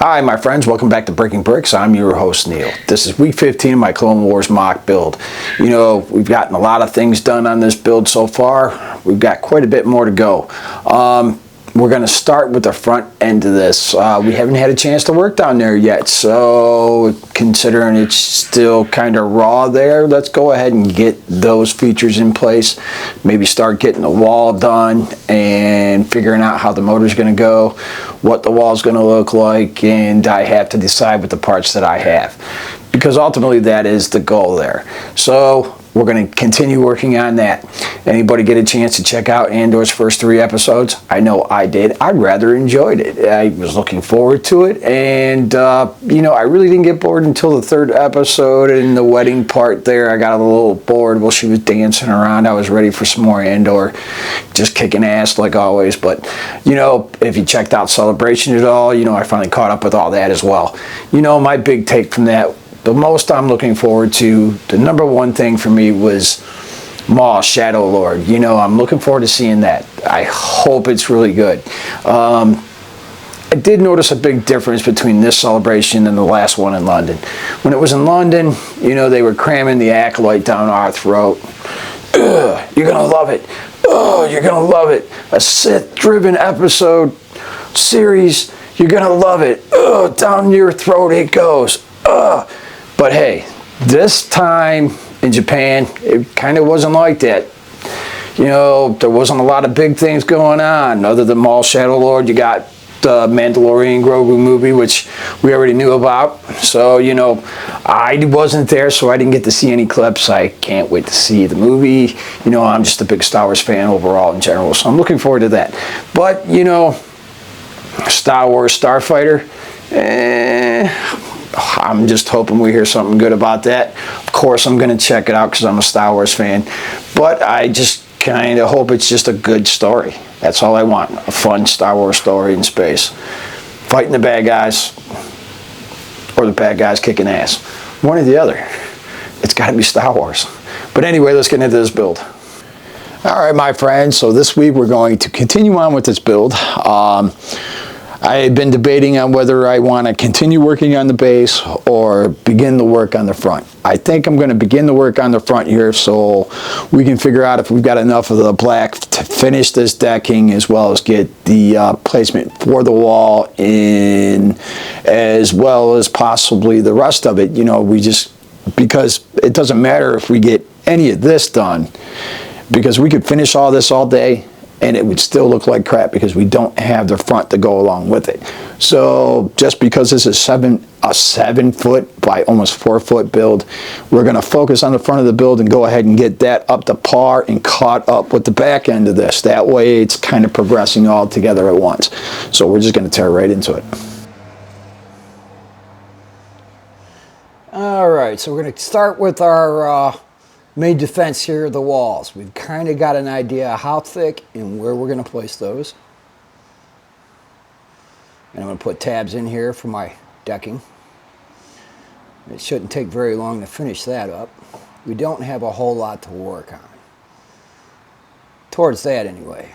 Hi my friends, welcome back to Breaking Bricks. I'm your host Neil. This is week 15 of my Clone Wars mock build. You know, we've gotten a lot of things done on this build so far. We've got quite a bit more to go. We're going to start with the front end of this. We haven't had a chance to work down there yet, so considering it's still kind of raw there, let's go ahead and get those features in place. Maybe start getting the wall done and figuring out how the motor's going to go, what the wall's going to look like, and I have to decide with the parts that I have, because ultimately that is the goal there. So we're going to continue working on that. Anybody get a chance to check out Andor's first 3 episodes? I know I did. I rather enjoyed it. I was looking forward to it, and you know, I really didn't get bored until the 3rd episode and the wedding part there. I got a little bored while she was dancing around. I was ready for some more Andor, just kicking ass like always. But you know, if you checked out Celebration at all, you know, I finally caught up with all that as well. You know, my big take from that, the most I'm looking forward to, the number one thing for me was Maul, Shadow Lord. You know, I'm looking forward to seeing that. I hope it's really good. I did notice a big difference between this celebration and the last one in London. When it was in London, you know, they were cramming the acolyte down our throat. Ugh, you're gonna love it. Oh, you're gonna love it. A Sith-driven episode series. You're gonna love it. Ugh, down your throat it goes. Ugh. But hey, this time in Japan, it kind of wasn't like that. You know, there wasn't a lot of big things going on. Other than Maul, Shadow Lord, you got the Mandalorian Grogu movie, which we already knew about. So, you know, I wasn't there, so I didn't get to see any clips. I can't wait to see the movie. You know, I'm just a big Star Wars fan overall in general, so I'm looking forward to that. But, you know, Star Wars Starfighter, I'm just hoping we hear something good about that. Of course, I'm going to check it out because I'm a Star Wars fan. But I just kind of hope it's just a good story. That's all I want. A fun Star Wars story in space. Fighting the bad guys, or the bad guys kicking ass. One or the other. It's got to be Star Wars. But anyway, let's get into this build. All right, my friends. So this week we're going to continue on with this build. I've been debating on whether I want to continue working on the base or begin the work on the front. I think I'm going to begin the work on the front here so we can figure out if we've got enough of the black to finish this decking, as well as get the placement for the wall in, as well as possibly the rest of it. You know, because it doesn't matter if we get any of this done, because we could finish all this all day and it would still look like crap because we don't have the front to go along with it. So just because this is a 7 foot by almost 4 foot build, we're going to focus on the front of the build and go ahead and get that up to par and caught up with the back end of this. That way it's kind of progressing all together at once. So we're just going to tear right into it. All right, so we're going to start with our main defense here, the walls. We've kind of got an idea how thick and where we're going to place those. And I'm going to put tabs in here for my decking. It shouldn't take very long to finish that up. We don't have a whole lot to work on. Towards that anyway.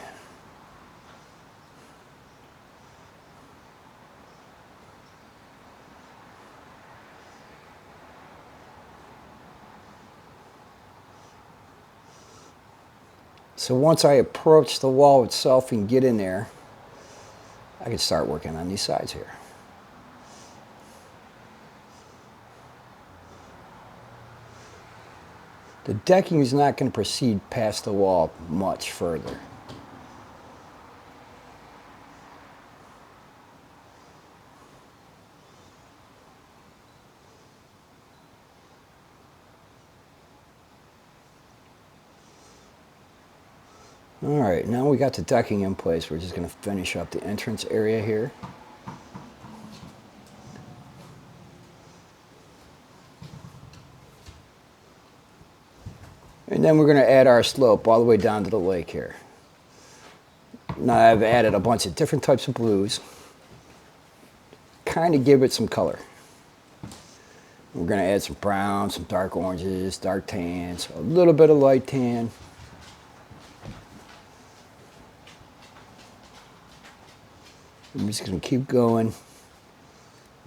So once I approach the wall itself and get in there, I can start working on these sides here. The decking is not going to proceed past the wall much further. All right, now we got the decking in place. We're just going to finish up the entrance area here. And then we're going to add our slope all the way down to the lake here. Now I've added a bunch of different types of blues, kind of give it some color. We're going to add some browns, some dark oranges, dark tans, a little bit of light tan. I'm just going to keep going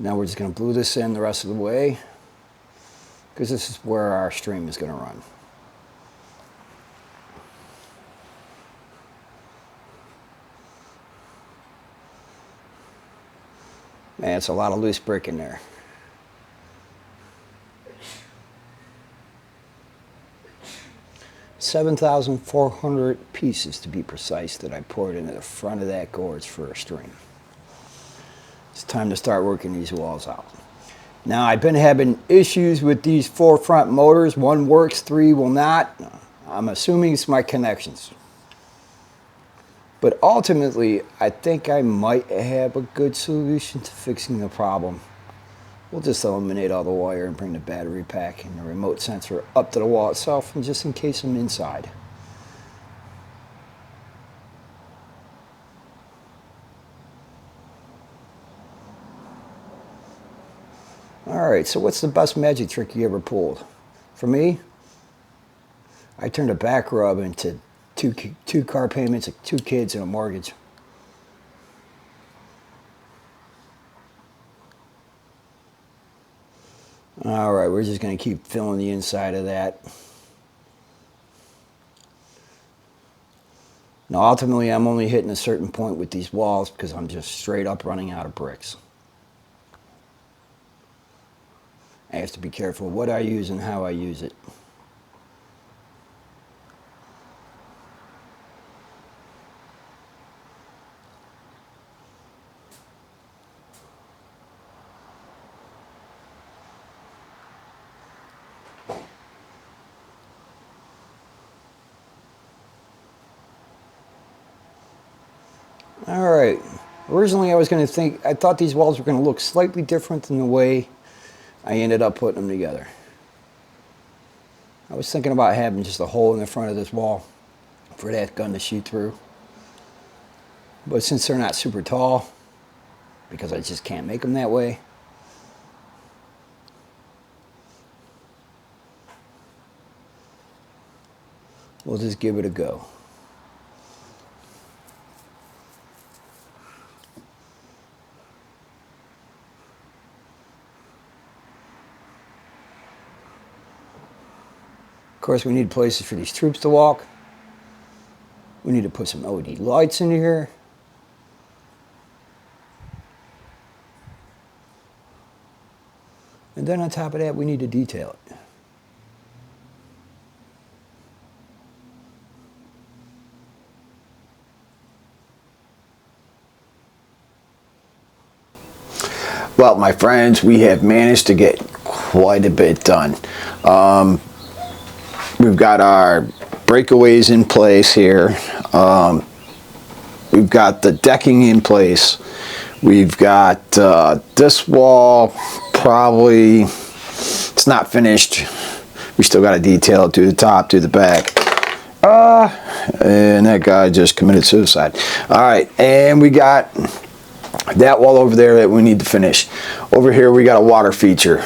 Now we're just going to glue this in the rest of the way, because this is where our stream is going to run. Man, it's a lot of loose brick in there. $7,400 pieces to be precise that I poured into the front of that gorge for a stream. It's time to start working these walls out. Now, I've been having issues with these 4 front motors. 1 works, 3 will not. I'm assuming it's my connections. But ultimately, I think I might have a good solution to fixing the problem. We'll just eliminate all the wire and bring the battery pack and the remote sensor up to the wall itself, and just in case I'm inside. Alright, so what's the best magic trick you ever pulled? For me, I turned a back rub into two car payments, 2 kids, and a mortgage. Alright, we're just going to keep filling the inside of that. Now ultimately I'm only hitting a certain point with these walls because I'm just straight up running out of bricks. I have to be careful what I use and how I use it. Alright, originally I thought these walls were going to look slightly different than the way I ended up putting them together. I was thinking about having just a hole in the front of this wall for that gun to shoot through. But since they're not super tall, because I just can't make them that way, we'll just give it a go. Of course, we need places for these troops to walk. We need to put some LED lights in here. And then on top of that, we need to detail it. Well, my friends, we have managed to get quite a bit done. We've got our breakaways in place here. We've got the decking in place. We've got this wall probably, it's not finished. We still got to detail it to the top, to the back. And that guy just committed suicide. All right, and we got that wall over there that we need to finish. Over here we got a water feature.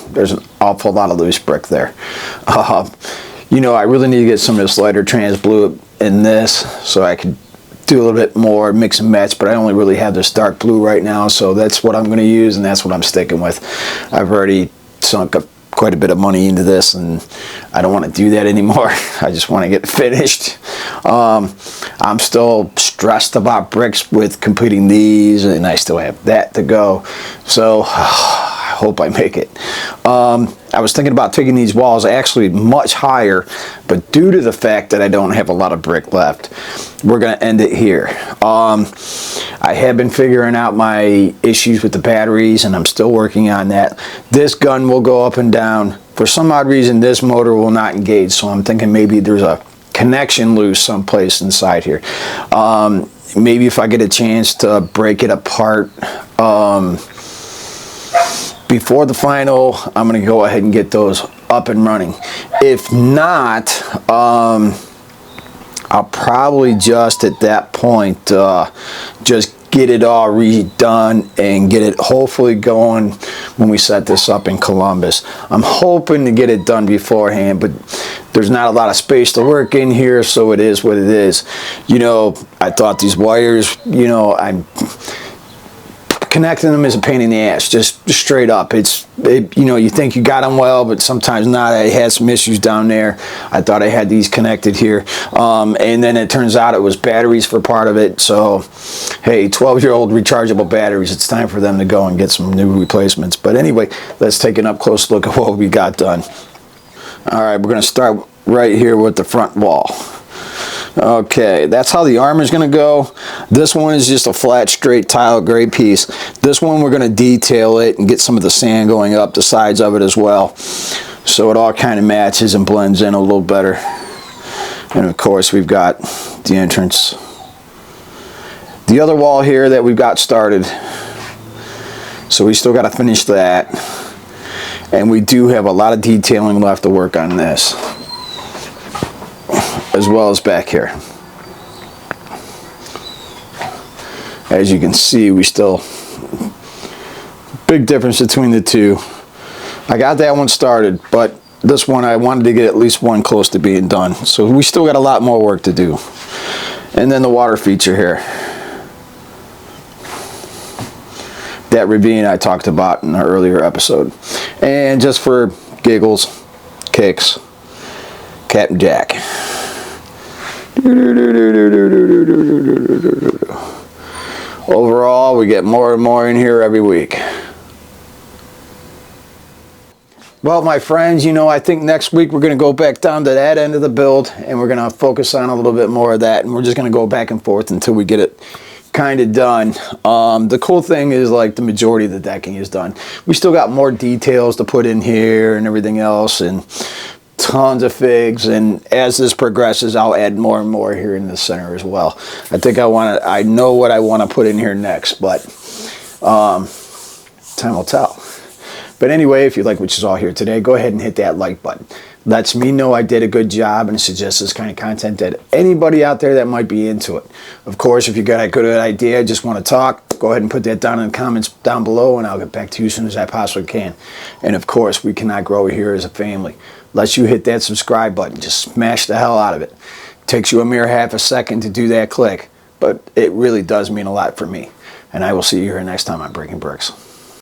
There's an awful lot of loose brick there. You know, I really need to get some of this lighter trans blue in this so I can do a little bit more mix and match, but I only really have this dark blue right now, so that's what I'm going to use and that's what I'm sticking with. I've already sunk quite a bit of money into this and I don't want to do that anymore. I just want to get finished. I'm still stressed about bricks with completing these, and I still have that to go, so I hope I make it. I was thinking about taking these walls actually much higher, but due to the fact that I don't have a lot of brick left, we're going to end it here. I have been figuring out my issues with the batteries, and I'm still working on that. This gun will go up and down. For some odd reason, this motor will not engage, so I'm thinking maybe there's a connection loose someplace inside here. Maybe if I get a chance to break it apart before the final, I'm going to go ahead and get those up and running. If not, I'll probably just at that point just get it all redone and get it hopefully going when we set this up in Columbus. I'm hoping to get it done beforehand, but there's not a lot of space to work in here, so it is what it is. You know, I thought these wires, you know, I'm connecting them is a pain in the ass, just straight up. You know, you think you got them well, but sometimes not. I had some issues down there. I thought I had these connected here, and then it turns out it was batteries for part of it. So, hey, 12-year-old rechargeable batteries, it's time for them to go and get some new replacements. But anyway, let's take an up-close look at what we got done. All right, we're going to start right here with the front wall. Okay, that's how the armor is going to go. This one is just a flat, straight tile gray piece. This one we're going to detail it and get some of the sand going up the sides of it as well, so it all kind of matches and blends in a little better. And of course, we've got the entrance. The other wall here that we've got started, so we still got to finish that. And we do have a lot of detailing left to work on this, as well as back here. As you can see, we still, big difference between the two. I got that one started, but this one I wanted to get at least one close to being done. So we still got a lot more work to do. And then the water feature here. That ravine I talked about in an earlier episode. And just for giggles, kicks, Captain Jack. Overall, we get more and more in here every week. Well, my friends, you know, I think next week we're going to go back down to that end of the build, and we're going to focus on a little bit more of that, and we're just going to go back and forth until we get it kind of done. The cool thing is, like, the majority of the decking is done. We still got more details to put in here and everything else, and tons of figs, and as this progresses I'll add more and more here in the center as well. I know what I want to put in here next, but time will tell. But anyway, if you like what you saw here today, go ahead and hit that like button. Lets me know I did a good job and suggests this kind of content to anybody out there that might be into it. Of course, if you got a good idea, just want to talk, go ahead and put that down in the comments down below, and I'll get back to you as soon as I possibly can. And of course, we cannot grow here as a family unless you hit that subscribe button. Just smash the hell out of it. It takes you a mere half a second to do that click, but it really does mean a lot for me. And I will see you here next time on Breaking Bricks.